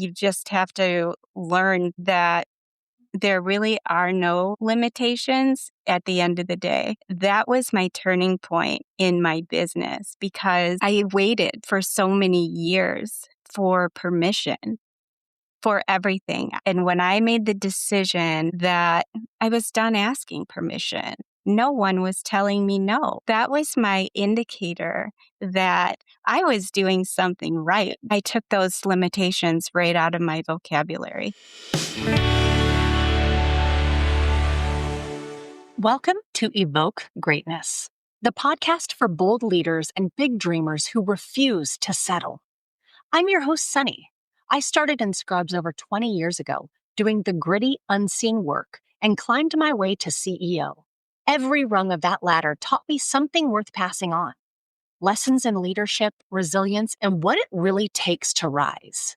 You just have to learn that there really are no limitations at the end of the day. That was my turning point in my business because I waited for so many years for permission for everything. And when I made the decision that I was done asking permission, no one was telling me no. That was my indicator that I was doing something right. I took those limitations right out of my vocabulary. Welcome to Evoke Greatness, the podcast for bold leaders and big dreamers who refuse to settle. I'm your host, Sunny. I started in Scrubs over 20 years ago, doing the gritty, unseen work, and climbed my way to CEO. Every rung of that ladder taught me something worth passing on. Lessons in leadership, resilience, and what it really takes to rise.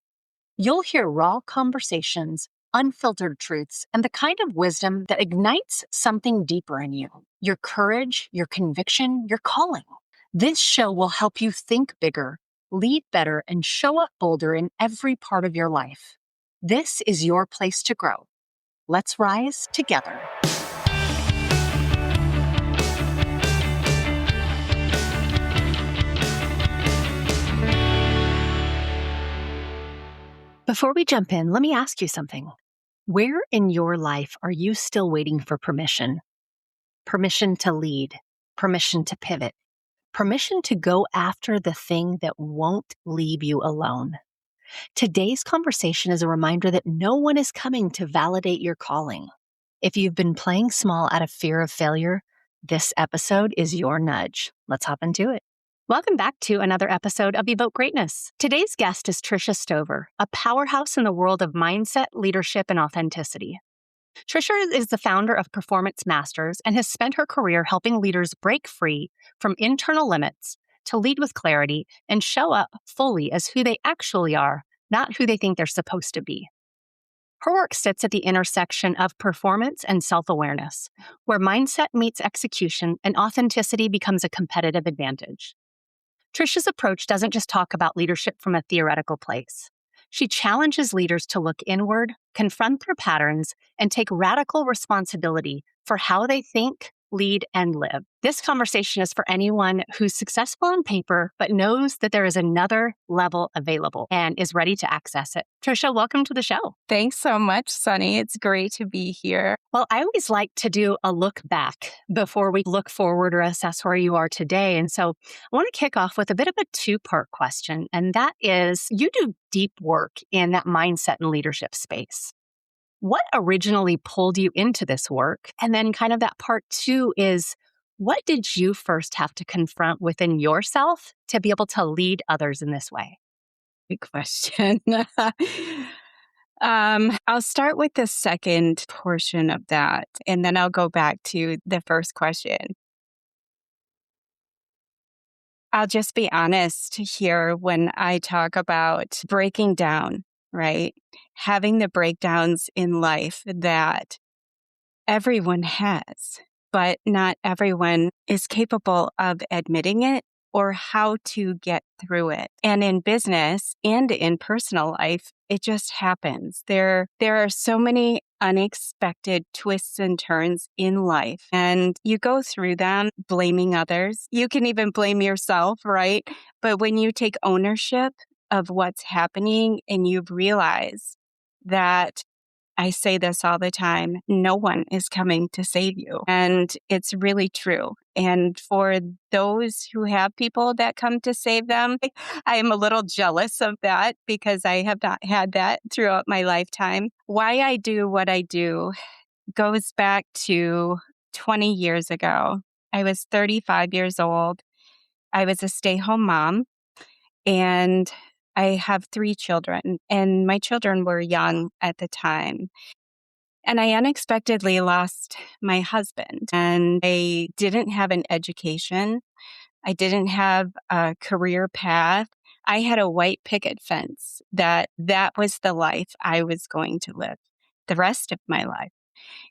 You'll hear raw conversations, unfiltered truths, and the kind of wisdom that ignites something deeper in you. Your courage, your conviction, your calling. This show will help you think bigger, lead better, and show up bolder in every part of your life. This is your place to grow. Let's rise together. Before we jump in, let me ask you something. Where in your life are you still waiting for permission? Permission to lead, permission to pivot, permission to go after the thing that won't leave you alone. Today's conversation is a reminder that no one is coming to validate your calling. If you've been playing small out of fear of failure, this episode is your nudge. Let's hop into it. Welcome back to another episode of Evoke Greatness. Today's guest is Tricia Stover, a powerhouse in the world of mindset, leadership, and authenticity. Tricia is the founder of Performance Masters and has spent her career helping leaders break free from internal limits to lead with clarity and show up fully as who they actually are, not who they think they're supposed to be. Her work sits at the intersection of performance and self-awareness, where mindset meets execution and authenticity becomes a competitive advantage. Tricia's approach doesn't just talk about leadership from a theoretical place. She challenges leaders to look inward, confront their patterns, and take radical responsibility for how they think, lead, and live. This conversation is for anyone who's successful on paper, but knows that there is another level available and is ready to access it. Tricia, welcome to the show. Thanks so much, Sunny. It's great to be here. Well, I always like to do a look back before we look forward or assess where you are today. And so I want to kick off with a bit of a two-part question. And that is, you do deep work in that mindset and leadership space. What originally pulled you into this work? And then kind of that part two is, what did you first have to confront within yourself to be able to lead others in this way? Good question. I'll start with the second portion of that, and then I'll go back to the first question. I'll just be honest here when I talk about breaking down, right? Having the breakdowns in life that everyone has, but not everyone is capable of admitting it or how to get through it. And in business and in personal life, it just happens. There are so many unexpected twists and turns in life, and you go through them blaming others. You can even blame yourself, right? But when you take ownership of what's happening and you realize that, I say this all the time, no one is coming to save you. And it's really true. And for those who have people that come to save them, I am a little jealous of that because I have not had that throughout my lifetime. Why I do what I do goes back to 20 years ago. I was 35 years old. I was a stay-home mom, and I have 3 children, and my children were young at the time. And I unexpectedly lost my husband, and I didn't have an education. I didn't have a career path. I had a white picket fence that was the life I was going to live the rest of my life.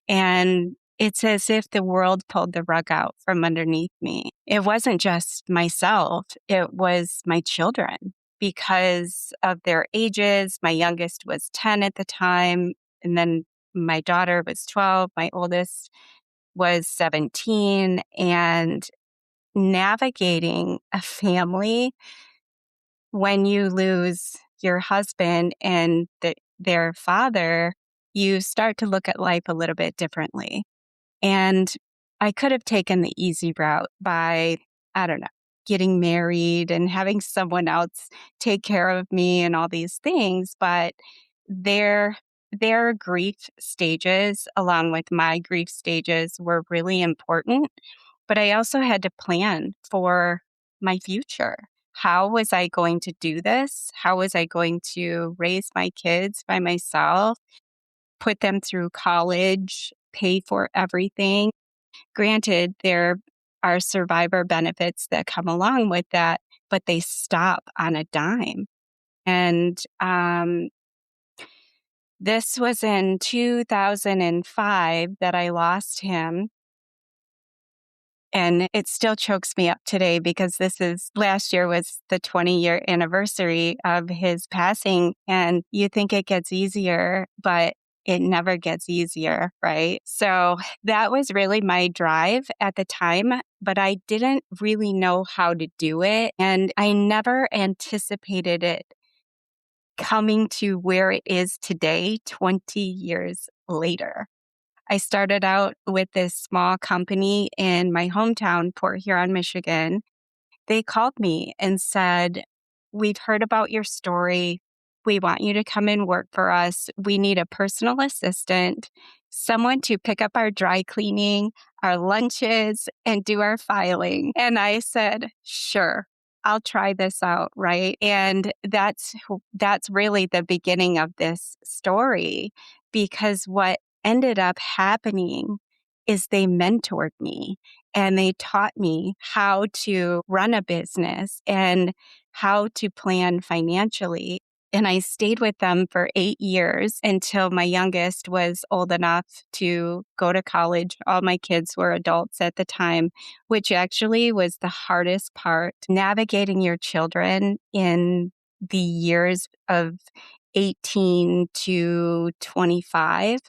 And it's as if the world pulled the rug out from underneath me. It wasn't just myself. It was my children. because of their ages. My youngest was 10 at the time, and then my daughter was 12. My oldest was 17. And navigating a family when you lose your husband and their father, you start to look at life a little bit differently. And I could have taken the easy route by, I don't know, getting married and having someone else take care of me and all these things. But their their grief stages, along with my grief stages, were really important. But I also had to plan for my future. How was I going to do this? How was I going to raise my kids by myself, put them through college, pay for everything? Granted, there are survivor benefits that come along with that, but they stop on a dime. And this was in 2005 that I lost him. And it still chokes me up today because last year was the 20-year anniversary of his passing. And you think it gets easier, but it never gets easier, right? So that was really my drive at the time, but I didn't really know how to do it. And I never anticipated it coming to where it is today, 20 years later. I started out with this small company in my hometown, Port Huron, Michigan. They called me and said, "We've heard about your story. We want you to come and work for us. We need a personal assistant, someone to pick up our dry cleaning, our lunches, and do our filing." And I said, "Sure. I'll try this out," right? And that's really the beginning of this story, because what ended up happening is they mentored me and they taught me how to run a business and how to plan financially. And I stayed with them for 8 years until my youngest was old enough to go to college. All my kids were adults at the time, which actually was the hardest part. Navigating your children in the years of 18 to 25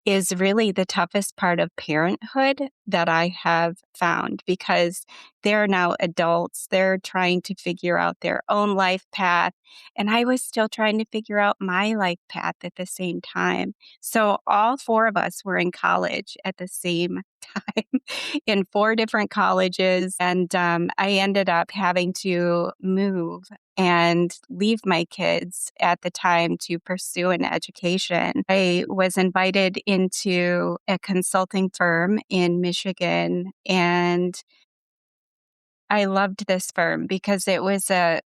is really the toughest part of parenthood that I have found, because they're now adults. They're trying to figure out their own life path. And I was still trying to figure out my life path at the same time. So all four of us were in college at the same time in four different colleges. And I ended up having to move and leave my kids at the time to pursue an education. I was invited into a consulting firm in Michigan, and I loved this firm because it was the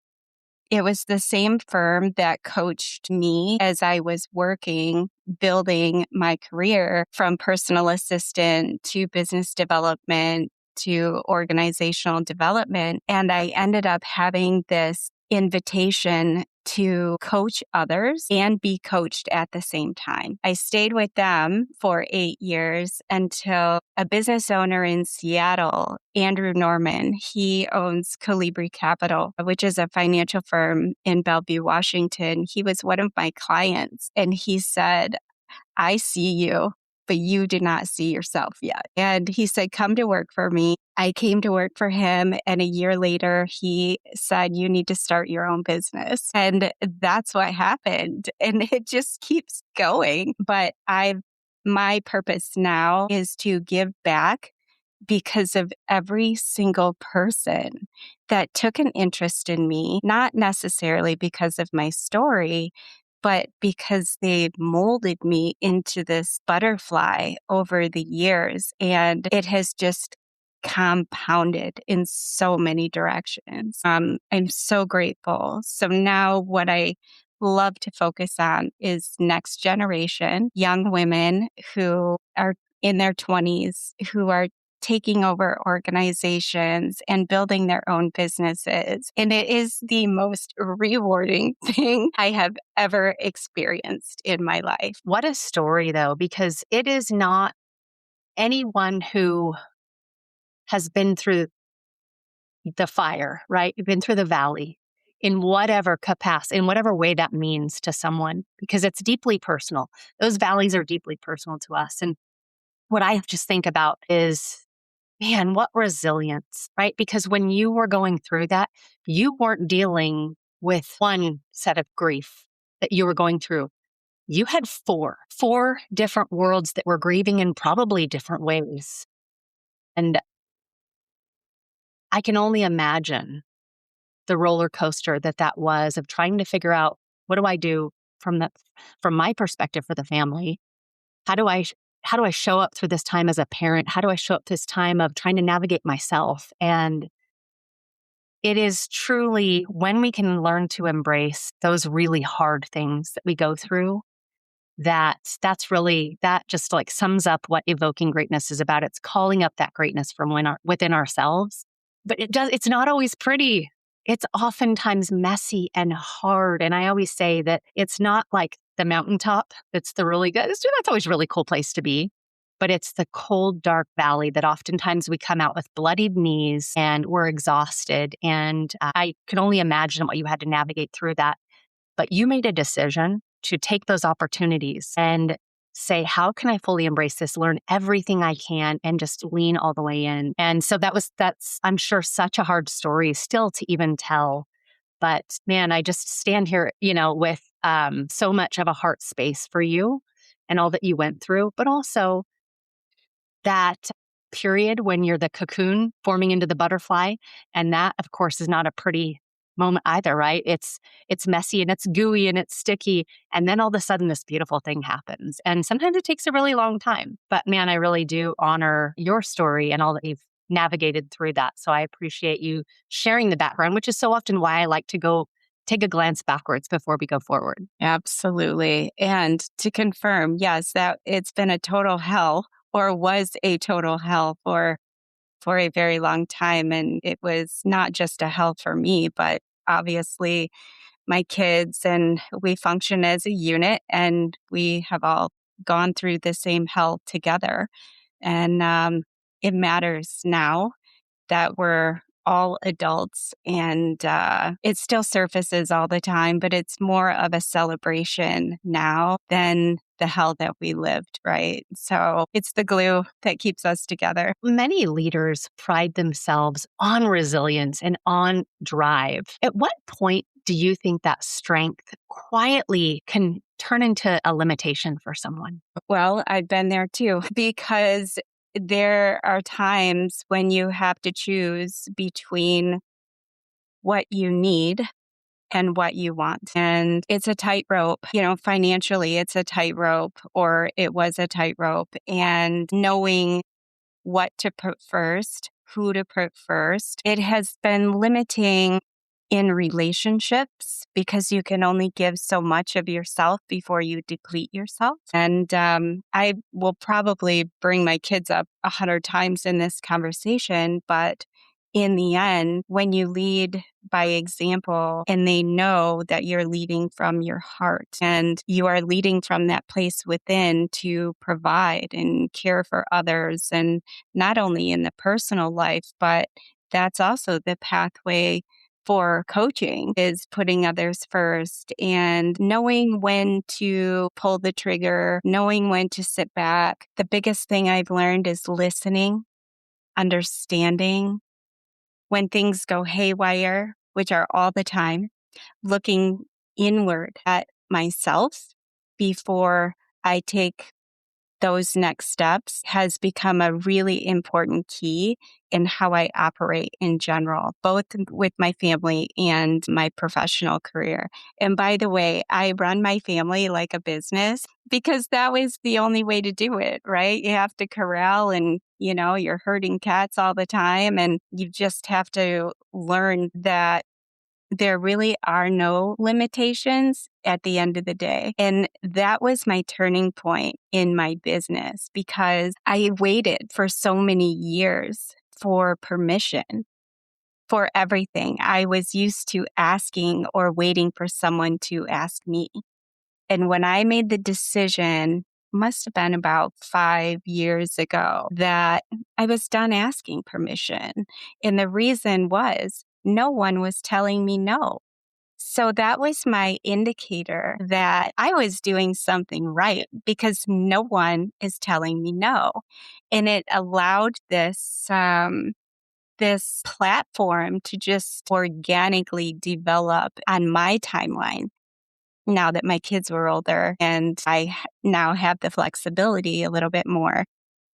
same firm that coached me as I was working, building my career from personal assistant to business development to organizational development. And I ended up having this invitation to coach others and be coached at the same time. I stayed with them for 8 years until a business owner in Seattle, Andrew Norman, he owns Colibri Capital, which is a financial firm in Bellevue, Washington. He was one of my clients, and he said, "I see you, but you do not see yourself yet." And he said, "Come to work for me." I came to work for him, and a year later, he said, "You need to start your own business." And that's what happened. And it just keeps going. But my purpose now is to give back because of every single person that took an interest in me, not necessarily because of my story, but because they molded me into this butterfly over the years. And it has just compounded in so many directions. I'm so grateful. So now what I love to focus on is next generation, young women who are in their 20s, who are taking over organizations and building their own businesses. And it is the most rewarding thing I have ever experienced in my life. What a story, though, because it is not anyone who has been through the fire, right? Been through the valley. in whatever capacity, in whatever way that means to someone, because it's deeply personal. Those valleys are deeply personal to us. And what I just think about is, man, what resilience, right? Because when you were going through that, you weren't dealing with one set of grief that you were going through. You had four different worlds that were grieving in probably different ways. And I can only imagine the roller coaster that was of trying to figure out, what do I do from my perspective for the family? How do I how do I show up through this time as a parent? How do I show up this time of trying to navigate myself? And it is truly when we can learn to embrace those really hard things that we go through, that just like sums up what evoking greatness is about. It's calling up that greatness from within ourselves. But it's not always pretty. It's oftentimes messy and hard. And I always say that it's not like the mountaintop that's the really good. That's always a really cool place to be. But it's the cold, dark valley that oftentimes we come out with bloodied knees and we're exhausted. And I can only imagine what you had to navigate through that. But you made a decision to take those opportunities and say, how can I fully embrace this, learn everything I can, and just lean all the way in. And so that's, I'm sure, such a hard story still to even tell. But man, I just stand here, with so much of a heart space for you and all that you went through, but also that period when you're the cocoon forming into the butterfly. And that, of course, is not a pretty moment either, right? It's messy and it's gooey and it's sticky. And then all of a sudden this beautiful thing happens. And sometimes it takes a really long time. But man, I really do honor your story and all that you've navigated through that. So I appreciate you sharing the background, which is so often why I like to go take a glance backwards before we go forward. Absolutely. And to confirm, yes, that it's been a total hell, or was a total hell for a very long time. And it was not just a hell for me, but obviously my kids, and we function as a unit, and we have all gone through the same hell together. And it matters now that we're all adults, and it still surfaces all the time, but it's more of a celebration now than the hell that we lived, right? So it's the glue that keeps us together. Many leaders pride themselves on resilience and on drive. At what point do you think that strength quietly can turn into a limitation for someone? Well, I've been there too, because there are times when you have to choose between what you need and what you want. And it's a tightrope, financially, it's a tightrope, or it was a tightrope. And knowing what to put first, who to put first, it has been limiting in relationships, because you can only give so much of yourself before you deplete yourself. And I will probably bring my kids up 100 times in this conversation, but in the end, when you lead by example and they know that you're leading from your heart and you are leading from that place within to provide and care for others, and not only in the personal life, but that's also the pathway for coaching, is putting others first and knowing when to pull the trigger, knowing when to sit back. The biggest thing I've learned is listening, understanding when things go haywire, which are all the time, looking inward at myself before I take those next steps has become a really important key in how I operate in general, both with my family and my professional career. And by the way, I run my family like a business because that was the only way to do it, right? You have to corral, and you're herding cats all the time, and you just have to learn that there really are no limitations at the end of the day. And that was my turning point in my business, because I waited for so many years for permission for everything. I was used to asking or waiting for someone to ask me. And when I made the decision, must have been about 5 years ago, that I was done asking permission. And the reason was no one was telling me no. So that was my indicator that I was doing something right because no one is telling me no. And it allowed this platform to just organically develop on my timeline now that my kids were older and now have the flexibility a little bit more.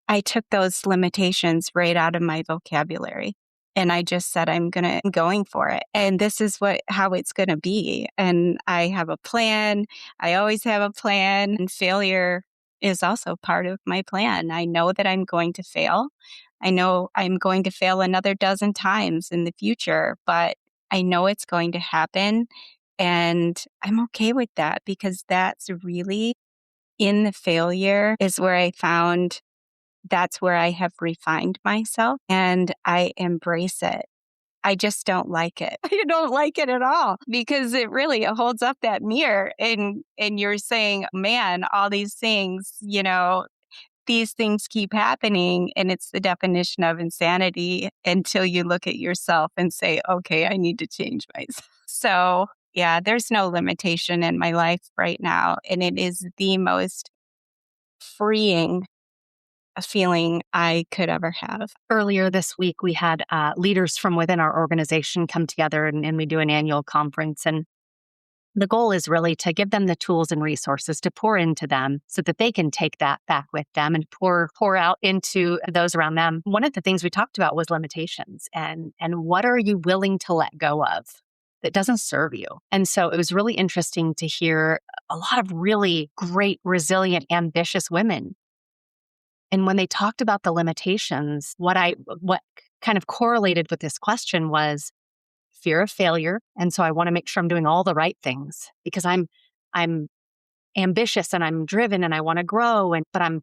I took those limitations right out of my vocabulary. And I just said, I'm going for it. And this is how it's going to be. And I have a plan. I always have a plan. And failure is also part of my plan. I know that I'm going to fail. I know I'm going to fail another dozen times in the future, but I know it's going to happen. And I'm okay with that because that's really in the failure is where I found that's where I have refined myself and I embrace it. I just don't like it. I don't like it at all because it really holds up that mirror and you're saying, man, all these things, these things keep happening and it's the definition of insanity until you look at yourself and say, okay, I need to change myself. So yeah, there's no limitation in my life right now. And it is the most freeing feeling I could ever have. Earlier this week, we had leaders from within our organization come together and we do an annual conference. And the goal is really to give them the tools and resources to pour into them so that they can take that back with them and pour out into those around them. One of the things we talked about was limitations and what are you willing to let go of that doesn't serve you. And so it was really interesting to hear a lot of really great, resilient, ambitious women. And when they talked about the limitations, what kind of correlated with this question was fear of failure. And so I want to make sure I'm doing all the right things because I'm ambitious and I'm driven and I want to grow but I'm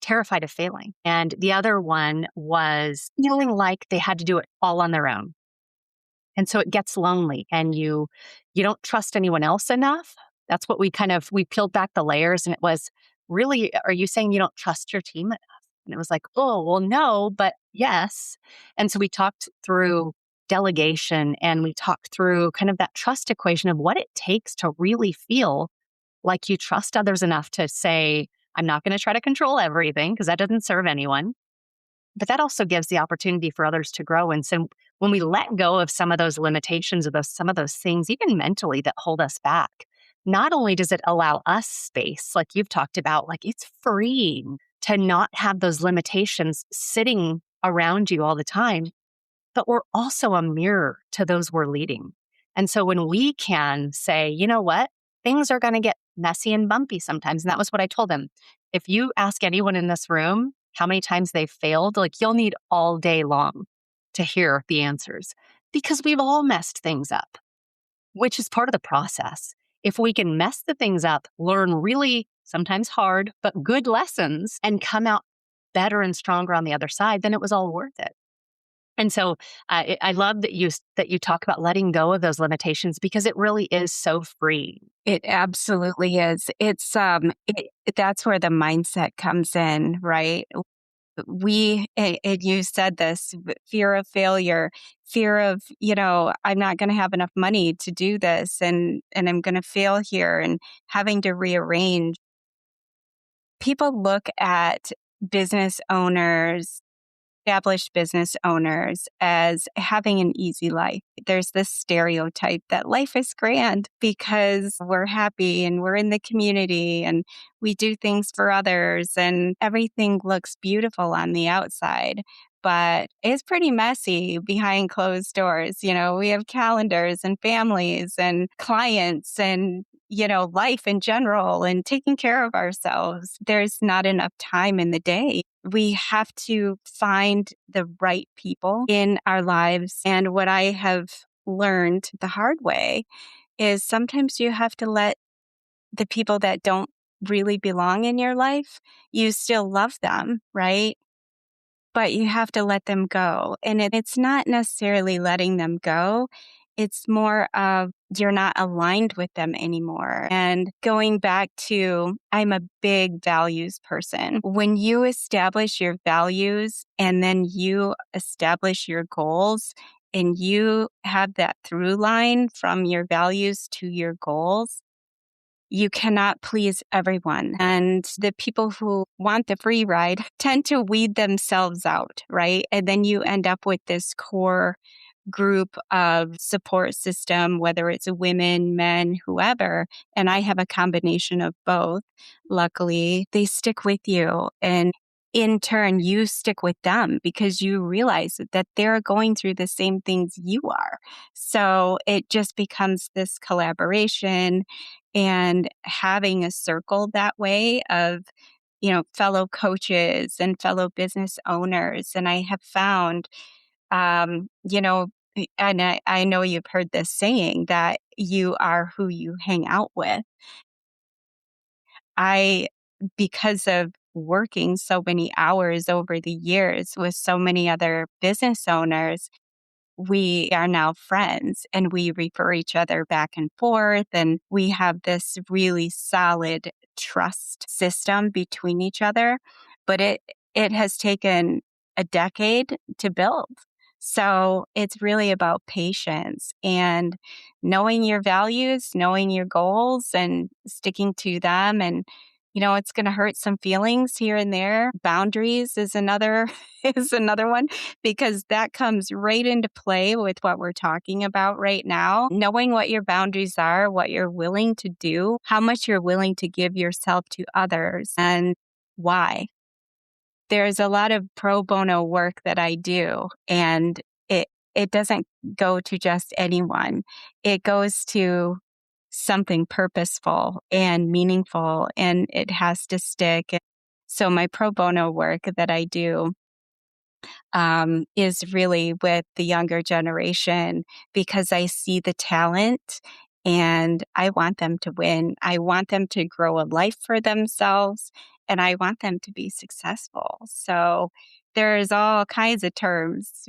terrified of failing. And the other one was feeling like they had to do it all on their own. And so it gets lonely and you don't trust anyone else enough. That's what we peeled back the layers and it was really, are you saying you don't trust your team enough? And it was like, oh, well, no, but yes. And so we talked through delegation and we talked through kind of that trust equation of what it takes to really feel like you trust others enough to say, I'm not going to try to control everything because that doesn't serve anyone. But that also gives the opportunity for others to grow. And so when we let go of some of those limitations or some of those things, even mentally that hold us back, not only does it allow us space, like you've talked about, like it's freeing to not have those limitations sitting around you all the time, but we're also a mirror to those we're leading. And so when we can say, you know what, things are going to get messy and bumpy sometimes. And that was what I told them. If you ask anyone in this room how many times they've failed, like you'll need all day long to hear the answers because we've all messed things up, which is part of the process. If we can mess the things up, learn really sometimes hard, but good lessons and come out better and stronger on the other side, then it was all worth it. And so I love that you talk about letting go of those limitations because it really is so free. It absolutely is. It's that's where the mindset comes in, right? And you said this, fear of failure, fear of, I'm not going to have enough money to do this and I'm going to fail here and having to rearrange. People look at business owners, established business owners as having an easy life. There's this stereotype that life is grand because we're happy and we're in the community and we do things for others and everything looks beautiful on the outside. But it's pretty messy behind closed doors. We have calendars and families and clients and life in general and taking care of ourselves. There's not enough time in the day. We have to find the right people in our lives. And what I have learned the hard way is sometimes you have to let the people that don't really belong in your life, you still love them, right? But you have to let them go. And it's not necessarily letting them go. It's more of you're not aligned with them anymore. And going back to, I'm a big values person. When you establish your values and then you establish your goals and you have that through line from your values to your goals, you cannot please everyone. And the people who want the free ride tend to weed themselves out, right? And then you end up with this core group of support system, whether it's women, men, whoever. And I have a combination of both. Luckily, they stick with you. And in turn, you stick with them because you realize that they're going through the same things you are. So it just becomes this collaboration and having a circle that way of, fellow coaches and fellow business owners. And I have found, and I know you've heard this saying that you are who you hang out with. I, because of working so many hours over the years with so many other business owners, we are now friends and we refer each other back and forth. And we have this really solid trust system between each other. But it has taken a decade to build. So it's really about patience and knowing your values, knowing your goals and sticking to them. And, it's going to hurt some feelings here and there. Boundaries is another is another one because that comes right into play with what we're talking about right now. Knowing what your boundaries are, what you're willing to do, how much you're willing to give yourself to others, and why. There's a lot of pro bono work that I do, and it doesn't go to just anyone. It goes to something purposeful and meaningful, and it has to stick. So my pro bono work that I do is really with the younger generation because I see the talent and I want them to win. I want them to grow a life for themselves and I want them to be successful. So there's all kinds of terms,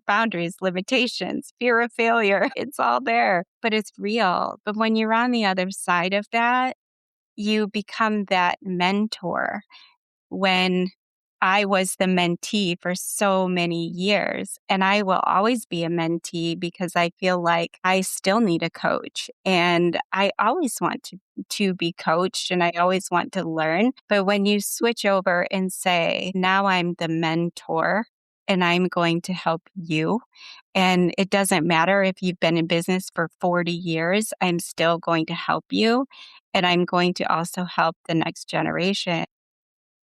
boundaries, limitations, fear of failure. It's all there, but it's real. But when you're on the other side of that, you become that mentor when I was the mentee for so many years, and I will always be a mentee because I feel like I still need a coach, and I always want to be coached, and I always want to learn. But when you switch over and say, now I'm the mentor, and I'm going to help you, and it doesn't matter if you've been in business for 40 years, I'm still going to help you, and I'm going to also help the next generation.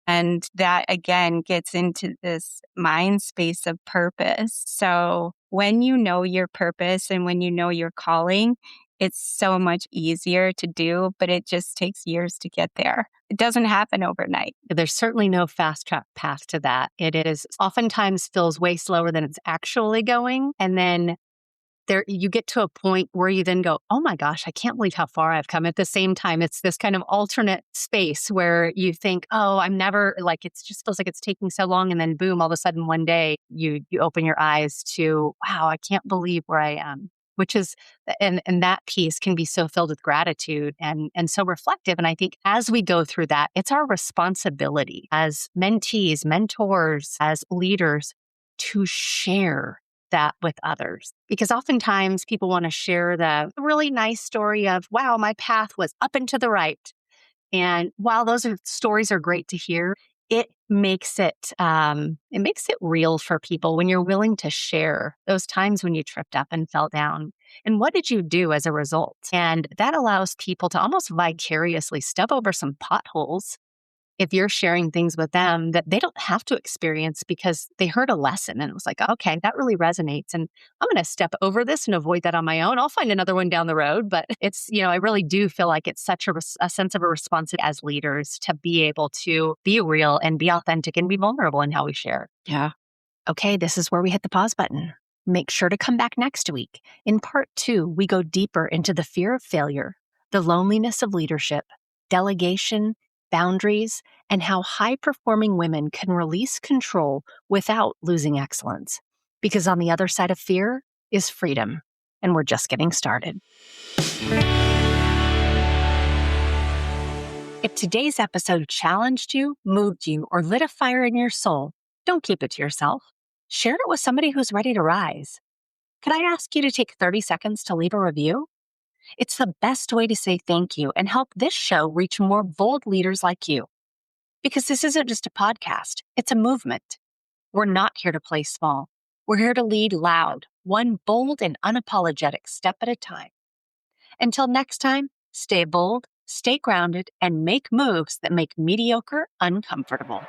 And that again gets into this mind space of purpose. So when you know your purpose and when you know your calling, it's so much easier to do, but it just takes years to get there. It doesn't happen overnight. There's certainly no fast track path to that. It is oftentimes feels way slower than it's actually going. And then there you get to a point where you then go, oh my gosh, I can't believe how far I've come. At the same time, it's this kind of alternate space where you think, oh, I'm never like, it just feels like it's taking so long. And then boom, all of a sudden one day you open your eyes to, wow, I can't believe where I am. Which is, and that piece can be so filled with gratitude and so reflective. And I think as we go through that, it's our responsibility as mentees, mentors, as leaders to share that with others. Because oftentimes people want to share the really nice story of, wow, my path was up and to the right. And while stories are great to hear, it makes it real for people when you're willing to share those times when you tripped up and fell down. And what did you do as a result? And that allows people to almost vicariously step over some potholes if you're sharing things with them that they don't have to experience because they heard a lesson and it was like, okay, that really resonates. And I'm going to step over this and avoid that on my own. I'll find another one down the road. But it's, I really do feel like it's such a sense of a responsibility as leaders to be able to be real and be authentic and be vulnerable in how we share. Yeah. Okay, this is where we hit the pause button. Make sure to come back next week. In part 2, we go deeper into the fear of failure, the loneliness of leadership, delegation, boundaries, and how high-performing women can release control without losing excellence. Because on the other side of fear is freedom, and we're just getting started. If today's episode challenged you, moved you, or lit a fire in your soul, don't keep it to yourself. Share it with somebody who's ready to rise. Could I ask you to take 30 seconds to leave a review? It's the best way to say thank you and help this show reach more bold leaders like you. Because this isn't just a podcast, it's a movement. We're not here to play small. We're here to lead loud, one bold and unapologetic step at a time. Until next time, stay bold, stay grounded, and make moves that make mediocre uncomfortable.